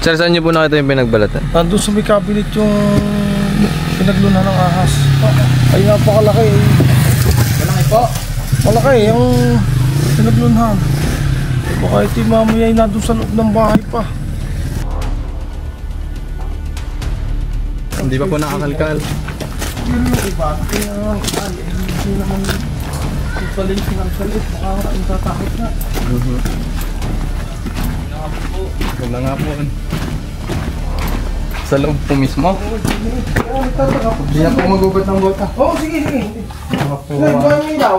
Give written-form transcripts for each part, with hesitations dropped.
Sir, saan niyo po nakita yung pinagbalatan? Nandun sa may cabinet yung pinaglunan ng ahas. Ay, napakalaki eh. Malaki po. Malaki yung pinaglunan. Baka ito yung mamaya ay nandun sa loob ng bahay pa. Hindi pa po nakakalkal. Yun yung iba. Hindi naman ipalit sinagsalit. Baka ang tatakot na. Huwag na nga po. Sa loob po mismo. Hindi na po magugot ng bota. Oo, sige, sige. Nagbuhay mo ilaw.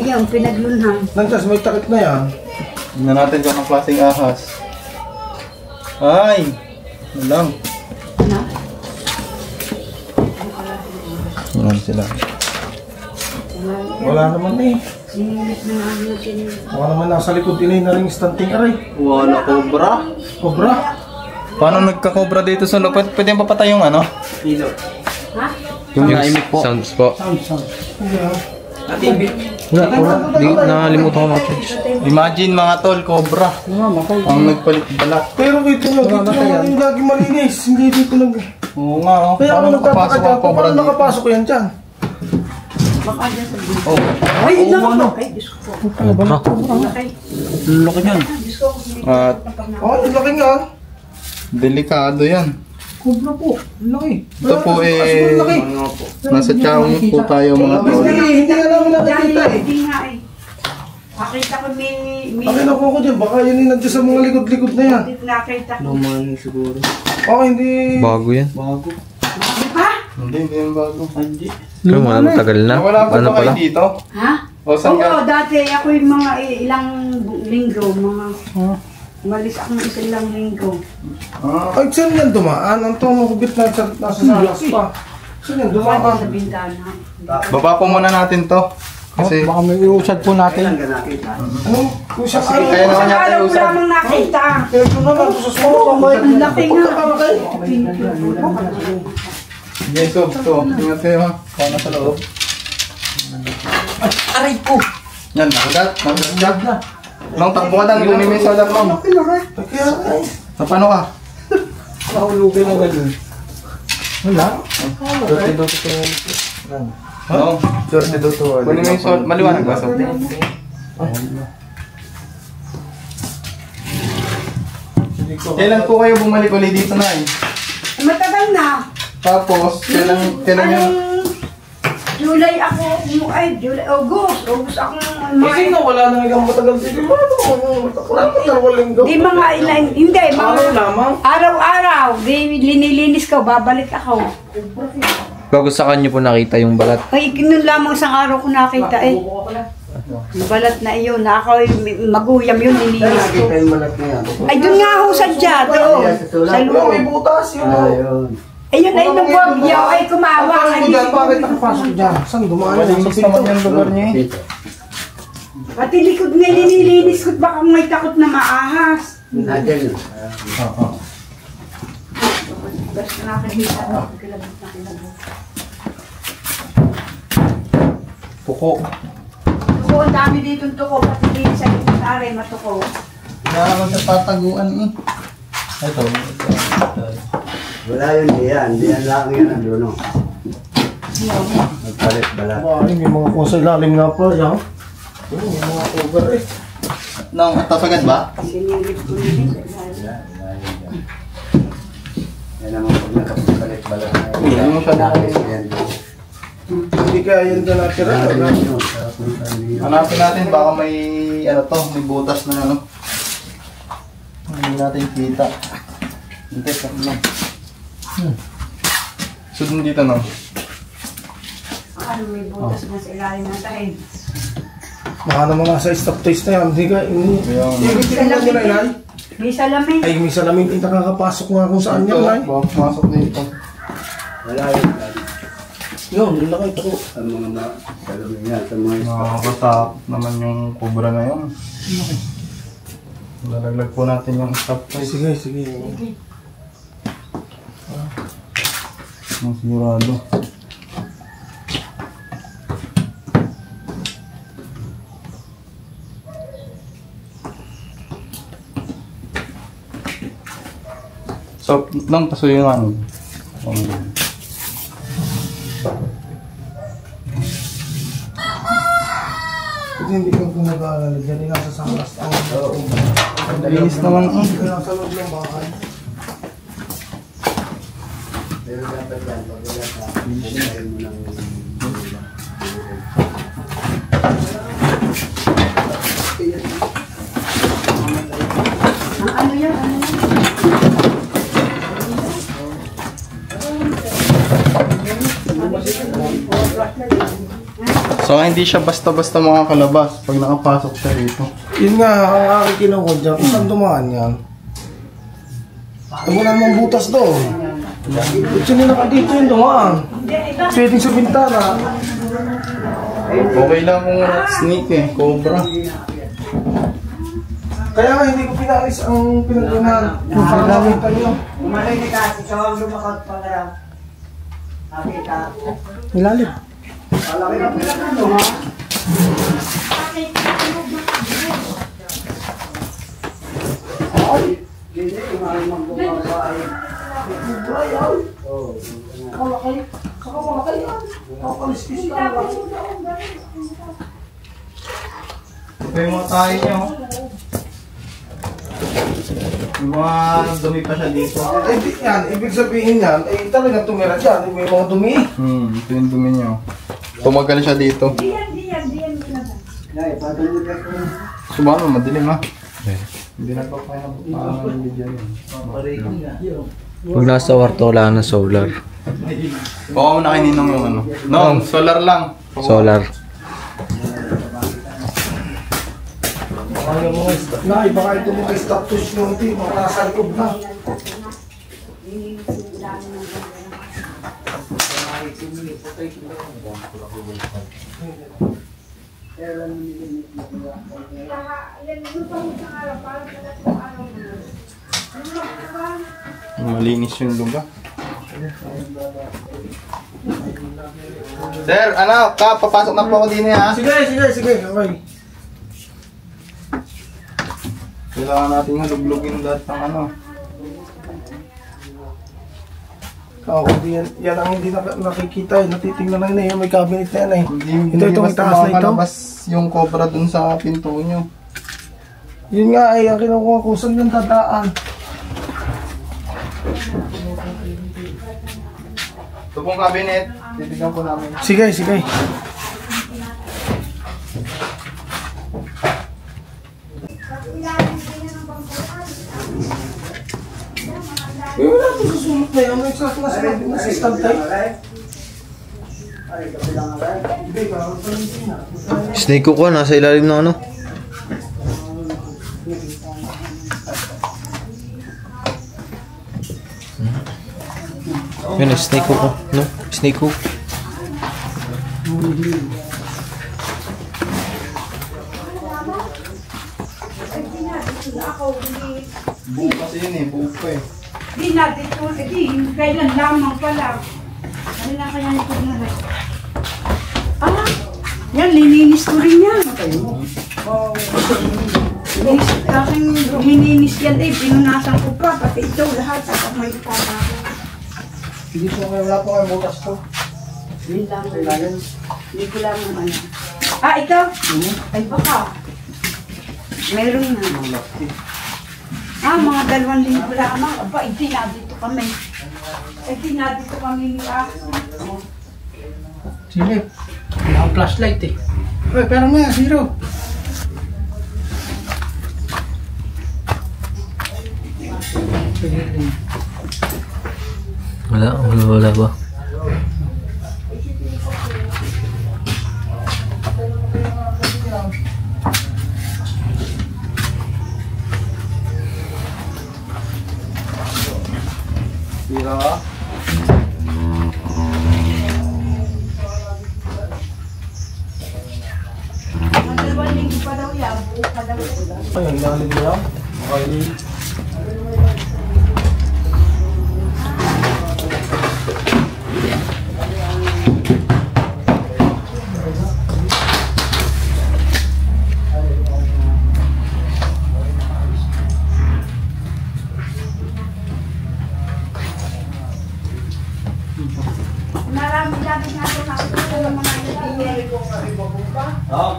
Yung pinaglunhan. Nagtas, may takip na yan. Tingnan natin kung ang klaseng ahas. Ay! Ano lang. Yan sila. Wala naman eh. Wala naman nasa likod inay na rin stunting aray. Wala cobra. Cobra? Paano nagka-cobra dito sa loob? Pwede yung papatay yung ano? Ha? Yung naimik po. Sounds po. Sound. Wala. Nakalimutan ko mag-charge. Imagine mga tol, cobra. Ang nagpalit balat. Pero dito yung lagi malinis. Hindi dito nag... Oo nga. Kaya ako nagpapakad ako. Paano nakapasok ko yan dyan? Baka dyan sa buhay. Oh. Ay, ano? Ay, Diyos ko. Laki. Laki niyan. At Oh, yung laki nga. delikado yan. Cobra po. Laki. Ito po nasa tiyawang po tayo mga tol. Hindi nga namin nakikita eh. Hindi nga eh. Nakita ko may... Akin ako ko dyan. Baka yun yung nandiyan sa mga likod-likod na yan. Nakita ko. Lumayan siguro. Oh, hindi. Bago yan. Ha? Hindi yan bago. Hindi. Pero matagal na. Wala pa Ano ba kayo pala? dito? Ha? O saan ka? Oo, dati ako yung mga ilang linggo, umalis ako ng isang linggo. Ay, saan yan dumaan? Ang tumukubit na nasa salas pa. Saan yan Baka dumaan? sa bintana. Baba po muna natin to. Kasi Baka may iusad po natin. Ano? Kung siya ano? kaya naman Sa yata araw ko iusad. lamang nakita. Ito na lang. Sa small. Ang laki nga. Yes, to. Ingat kayo ha. Kaya nasa loob. Aray po! Yan, nakagat. Nakagat na. Nung takbo ka lang, dumi may salat mo. Kaya ay. Sa paano ka? Nahulugan na ganun. Wala? Oo. Kunin mo yung salt. Maliwanag ba salt? Kailan po kayo bumalik ulit dito na eh? Matagal na. Tapos, kailan yung... July ako, July, August ako Kasi na wala nang ilang matagal dito. Wala nang dalawang linggo. Di mga ilan, hindi, Araw lamang. araw-araw, di linilinis ko, babalik ako. Bago sa kanya po nakita yung balat. Ay, nun lamang isang araw ko nakita eh. Yung balat na iyon, na ako maguyam yun, nilinis ko. Ay, dun nga ho sa dyan, doon, sa May loob. butas yun. Ayun ay nung bagyo, ay kumawa. Ay, bakit nakapasok dyan? Saan dumaan yan? Malinis naman yung lugar niya eh. Pati likod nga nililinis ko, baka may takot na maahas. Oo. Basta nakakita ko, kilabot na kilabot. Puko. Tuko, ang dami dito tuko, pati dito sa aray matuko. Kailangan sa tataguan eh. Ito. Wala yun, diyan lang yun ang dulo. Nagpalit balat. Ay, may mga kusa ilalim nga pa. Yan. May mga over eh. Nang tasagad ba? Sinilip ko nila. Yan naman pag nakapalit balat na yun. Hindi mo siya Nagis yan. Hindi kaya yan ka natira. Hanapin natin baka may may butas na ano. Hindi natin kita. Hindi pa lang. Sud mo dito no. Ano may butas na sa ilalim ng tahin. Baka naman nasa stop taste na yan. Hindi ka, hindi tingnan nyo na inay. May salamin. Ay, may salamin. Ay, nakakapasok nga kung saan yan, inay. Baka pumasok dito. Wala yun. Yun, yun nakita ko. Sa mga salamin yan, sa mga Nakakatakot naman yung cobra na yun. Lalaglag po natin yung stop Ay, price. sige. Ang sigurado. So, lang pasuyo nga. Kasi hindi ko nag-aalala dyan, nasa sanglas ang loob. Linis naman. Nasa loob ng bahay. Pero dapat yan, pag wala ka, bukain mo ng Ano yan? Ano yan? So, hindi siya basta-basta makakalabas pag nakapasok siya dito. Yun nga, ang aking kinuha dyan, kung saan dumaan yan? Tabunan mong butas doon. Ito nila ka dito yung dumaan. Pwedeng sa bintana. Okay lang kung sneak eh, cobra. Kaya nga hindi ko pinalis ang pinagdunan. Kung saan nakita nyo. Umalay ka, ikaw ang lumakot pa kaya. Nakita. Nilalim. Ito yung mga tayo niya, oh. Yung mga dumi pa siya dito. Ay, di yan. Ibig sabihin yan, ay talagang tumira dyan. May mga dumi. Ito yung dumi niya, oh. Tumagal siya dito. Subano, madilim ha. Hindi na pa kaya ng video yun. Pag nasa kwarto, wala na solar. Baka mo nakininong yung ano. No, solar lang. Solar. Baka yung mga baka ito mga status nyo ito, mga nasa loob na. Malinis yung lugar. Sir, ano? Papasok na po ako din ha. Sige. Okay. Kailangan natin haluglugin lahat ng ano. Oo, yan ang hindi nakikita eh. Natitingnan lang na yun. May cabinet na yan eh. Ito Itong basta itaas na ito. makakalabas yung cobra dun sa pinto nyo. Yun nga ay ang kinukuha ko. Saan yung dadaan? Ito pong cabinet. Titignan po namin. Sige. Wala ito susunod na yun. May sak na assistant tayo. Snake ko nasa ilalim ng ano. Yun, snake ko. No? Snake ko. Buo kasi yun eh. Buo pa eh. Di natin ito, kailan lamang pala. Ano na kaya nito na rin? Ah, yan, lininis ko rin yan. Aking lininis yan eh, pinunasan ko pa, pati ito lahat, sa may para. Hindi ko kayo, wala po kayo bukas to. Hindi lang, hindi ko lang naman. Ah, ikaw? Ay baka. Meron na. Ah, mga 2,000 lamang. Aba, hindi na dito kami. Hindi na dito kami ni Sige. Wala akong flashlight eh. Uy, pero nga, zero. Wala ba? Tira. Mga 2,000 pa daw yan. Buo pa daw yan. Ayun, nakalib mo lang. Okay. Oo.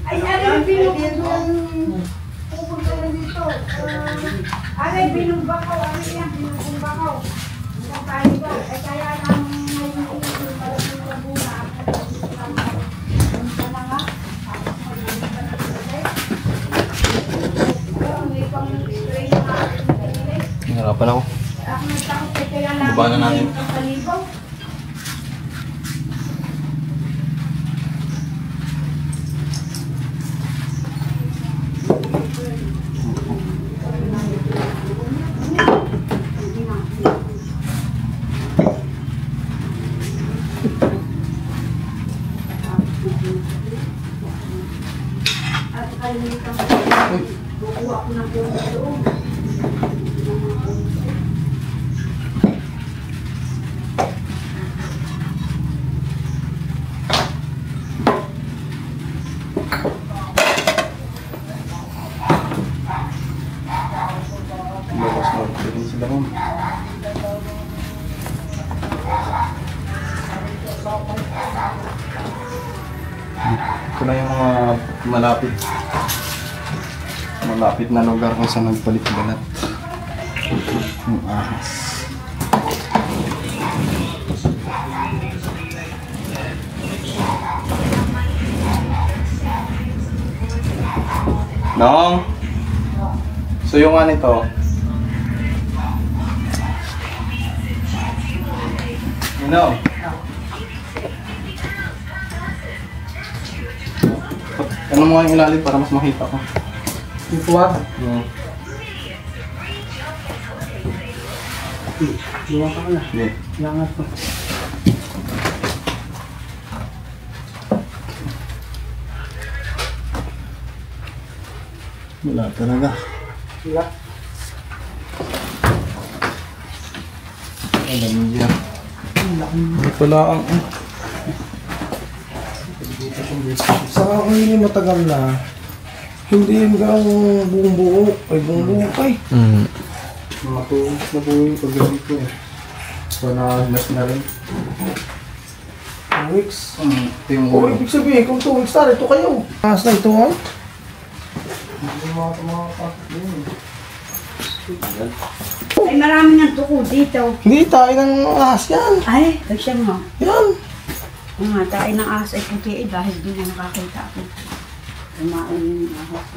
Ay, ano yung binubang? Pupunta na dito. Ano yung binumbakaw? Ano yan? Binumbakaw. Isang tayo ba? Ay, kaya namin ngayon yung pala ng Laguna. Punta na nga. May pang-spray na nga. Nahirapan ako. Ako nagtakot kaya namin Baba na natin. ang kalibaw. At kalimutan ko. Kukuha ko ng puno doon. Bawas na. Tignan sila mo. Ito na yung mga malapit na lugar kung saan nagpalit-balat yung ahas. Nong! So yung ano ito? Nong! Ano mo nga yung ilalim para mas makita ko? Ito ah. Iwan ka na. Hindi. Iangat ko. Wala talaga. Wala. Alam mo yan. Hindi pala ang... Saka kung hindi matagal na, hindi yung gano'ng buong buo. Ay, buong buo kay. Matuos na po yung paggabi ko eh. So na-adjust na rin. 2 weeks. Ito yung O, ulo. ibig sabihin, kung 2 weeks na, ito kayo. Taas na ito, ha? Hindi makakapasok yun. Ay, marami ng tuko dito. Hindi, tayo ng ahas yan. Ay, siya mo. Yan. Yung nga, tayo ng ahas ay puti dahil di na nakakita ako. Kumain yung ahas.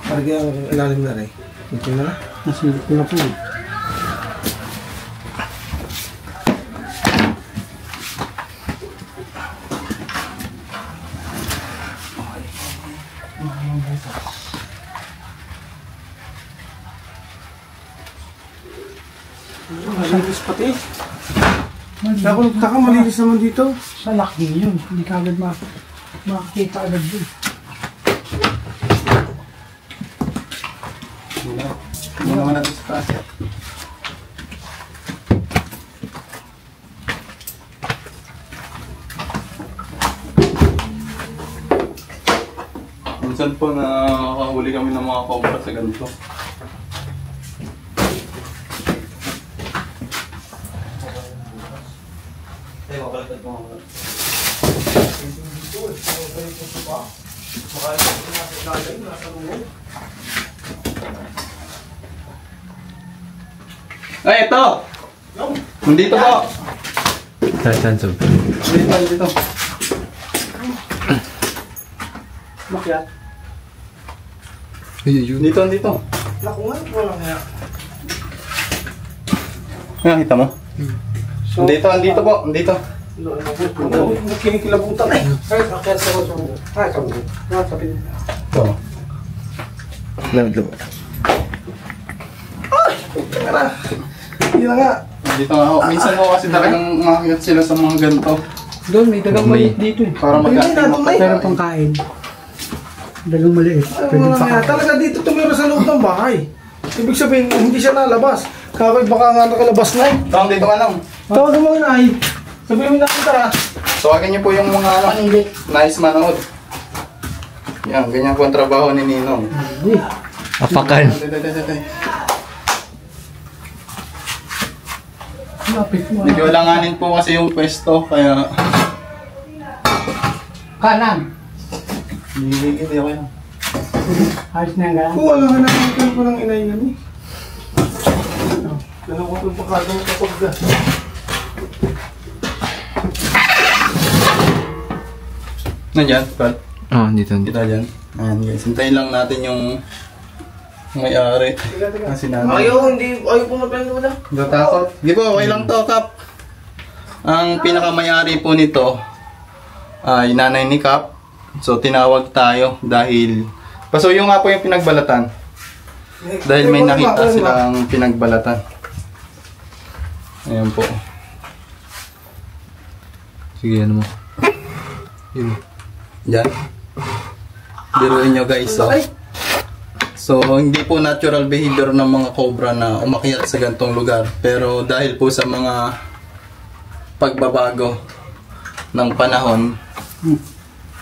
Parang ang ilalim na rin. Ito na na. Nasilip ko na po. Malinis pati. Ako nagtaka, malinis naman dito. Sa laki yun, hindi ka agad makakita agad dun. Hindi naman natin sa taas. Minsan po nakakahuli kami ng mga cobra sa ganito. Ay, ito! Nandito po! Saan saan? Dito. Makyat. Dito. Naku nga, wala kaya. Nakita mo? Andito po. Andito. Kinikilabutan eh. Ay, makyat sa ko. Ay, sabi. Sabi. Ito. Lamit. Ay! Teka na. Hindi na nga. Dito nga ako. Minsan mo kasi talagang umakyat sila sa mga ganito. Doon, may dagang maliit dito eh. Para mag-acting mo. Pero pang kain. Dagang maliit. Ano mo na nga, talaga dito tumira sa loob ng bahay. Ibig sabihin, hindi siya nalabas. Kakit baka nga nakalabas na eh. Tawag dito ka lang. Tawagan mo na ay. Sabihin mo na kita. Tawagan niyo po yung mga nice manood. Yan, ganyan po ang trabaho ni Ninong. Apakan. Lapit mo. Medyo alanganin po kasi yung pwesto, kaya... Kanan. Hindi okay lang. Ayos na yung kanan. Kung wala ka na nakikita ko ng inay nga eh. Dalawa ko itong pakadong kapag ka. Nandiyan, Pat? Oh, dito. Kita dyan. Ayan guys, hintayin lang natin yung may-ari. Kasi nanay. Ayaw pumunta yung lula. Natakot? Di po, okay lang to, Kap. Ang pinakamayari po nito ay nanay ni Kap. So tinawag tayo dahil pasuyo nga po yung pinagbalatan. Dahil may nakita silang pinagbalatan. Ayan po. Sige, ano mo. Yun. Yan. Biruin nyo guys. So hindi po natural behavior ng mga cobra na umakyat sa gantong lugar. Pero dahil po sa mga pagbabago ng panahon,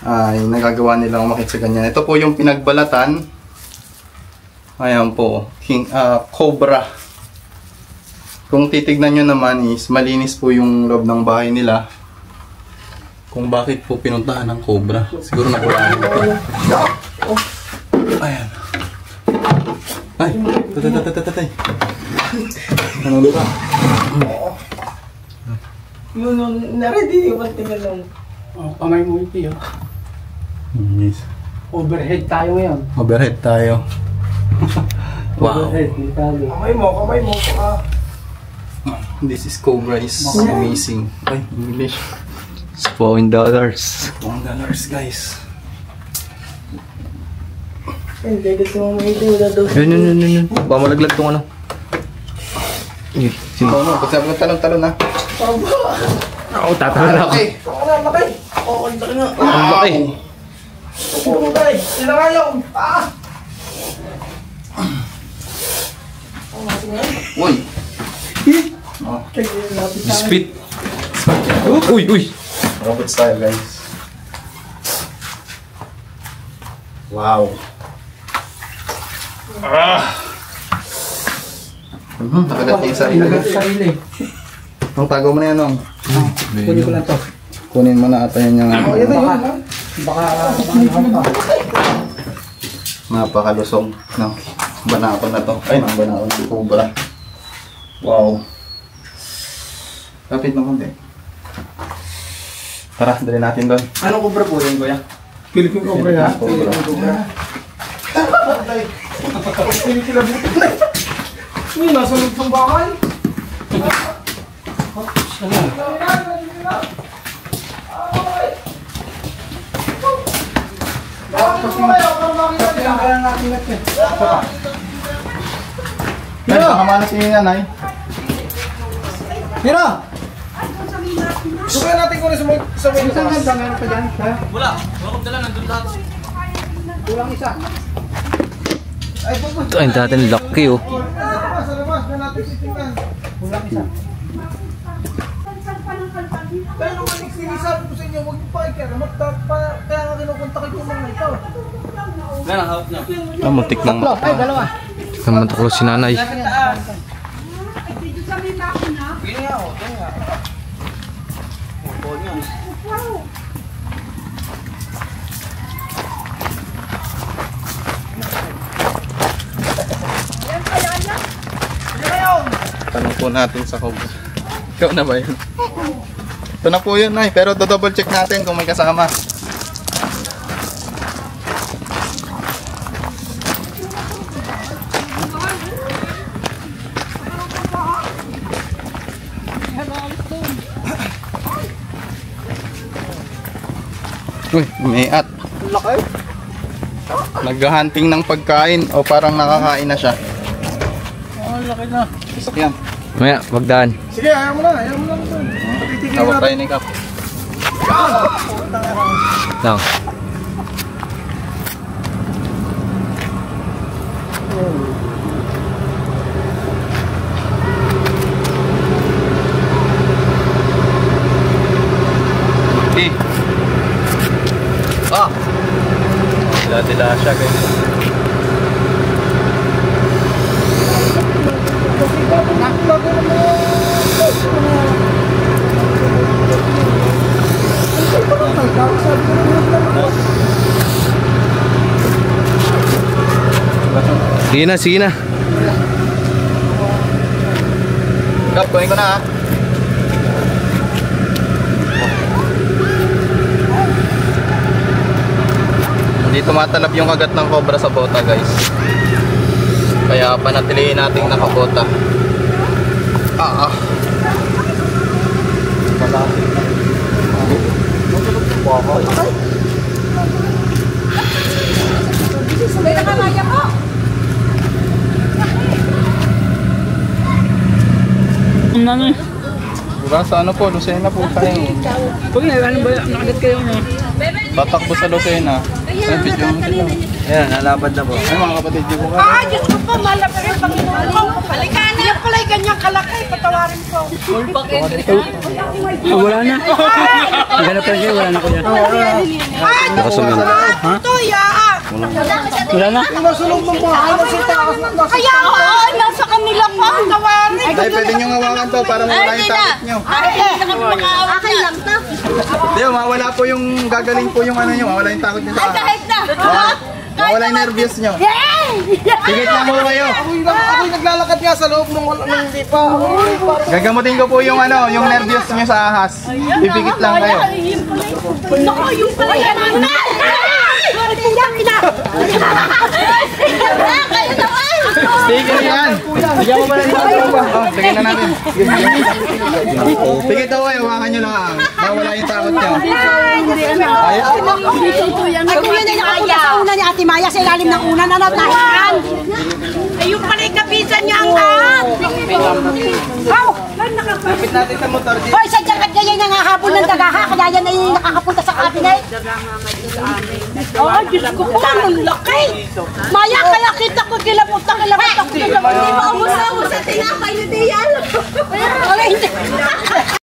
ay nagagawa nilang umakyat sa ganyan. Ito po yung pinagbalatan. Ayan po. Cobra. Kung titignan nyo naman is malinis po yung loob ng bahay nila. Kung bakit po pinuntahan ng cobra. Siguro nakulaan ito. Ayan. Ay! Tatay! Ano ba? Yun, na-ready yung tingnan lang. Oh, kamay mo ito yun. Yes. Overhead tayo ngayon. Overhead tayo. Wow. Overhead, hindi tayo. Kamay mo, baka. This is cobra is amazing. Ay, English. $4. $1 guys. Hindi, gusto mo may ito na daw. Yun. Baka malaglag tong ano. Yun. Sige. Pag sabi ko talon-talon na. Oo, tatahan ako. Ang laki. Oo, ang laki nga. Ang laki. Oo, ang laki. Sila nga yung. Uy! Spit. Uy! Robot style guys. Wow. Nakagat niya yung sarili. Ilagat sa sarili. Ang tago mo na yan, Nong. Kunin ko lang to. Kunin mo na ata yan yung ano. Baka ano pa. Napakalusog. No? Banakon na to. Ay, nang banakon ng cobra. Wow. Kapit na kundi. Tara, dali natin doon. Anong cobra po yun, kuya? Philippine cobra nga. Philippine cobra. Kinikilabutin na. Uy, nasa loob ng bahay. Ay, nakamanas si nanay. Mira! Subukan natin kunin sa may Isang labas. ganda meron pa dyan. Ha? Wala akong dala, nandun lahat. Kulang isa. Ay, pupunta. Ito, ang dati laki oh. Sa labas, na natin titingnan. Kulang isa. Kaya nung sinisabi ko sa inyo, huwag niyo pa ikera. Kaya nga kinukunta kayo yung mga ito. Ah, muntik nang Ay, dalawa. matuklo si nanay. Tanong po natin sa cobra. Ikaw na ba yun? Ito na po yun, Nay. Pero double check natin kung may kasama. Uy, may at. Laki. Nag-hunting ng pagkain o parang nakakain na siya. laki na. Sakyan. Maya, magdaan. Sige, ayaw mo na. Titigil Tawag natin. tayo ni Kap. Lang. Okay. Ah! Dila-dila siya guys. Sige na, sige na. Kap, kunin ko na ha. Hindi tumatalab yung kagat ng cobra sa bota guys. Kaya panatilihin nating nakabota. Ah. May nakamaya ko. Nani? Diba sa ano po, Lucena po tayo. Pag ano ba nakagat kayo na? Tatakbo sa Lucena. Sa video mo sila. Ayan, nalapad na po. Ay mga kapatid, di po ka. Ah, Diyos ko po, malapit rin Panginoon ko. Halika na. Yan pala yung ganyang kalaki, patawarin ko. Wala na. Ganap lang kayo, wala na ko yan. Ah, Nakasunod. ito, yaa. Wala na. Kaya, nasa kanila pa. Patawarin. Ay, pwede nyo hawakan to para mawala yung takot nyo. Akin lang to. Di, mawala po yung gagaling po yung ano nyo, mawala yung takot nyo sa akin. Kahit na. Mawala yung nervyos nyo. Sige na mo kayo. Ako'y naglalakad nga sa loob ng hindi pa. Gagamutin ko po yung ano, yung nervyos nyo sa ahas. Pipikit lang kayo. Naku, yung pala yan. Iyak na. Kayo naman. Sige na yan. Bigyan mo ba ng oh, sige na natin. Sige daw kayo, hawakan nyo lang. Mawala yung takot nyo. Ayos. Ay, kung yun ay nakapunta sa una ni Ate Maya sa ilalim ng una na natahikan. Ay, yung pala yung kapisan niya ang tahan. Wow! Lapit natin sa motor. Hoy, sa jacket niya yung nangahabol ng dagaha, kaya yan ay nakakapunta sa cabinet. Oh, Diyos ko po, ang laki. Maya, kaya kita ko kilapot ako. Hindi ba ubos na ubos sa tinapay na diyan? Wala, hindi.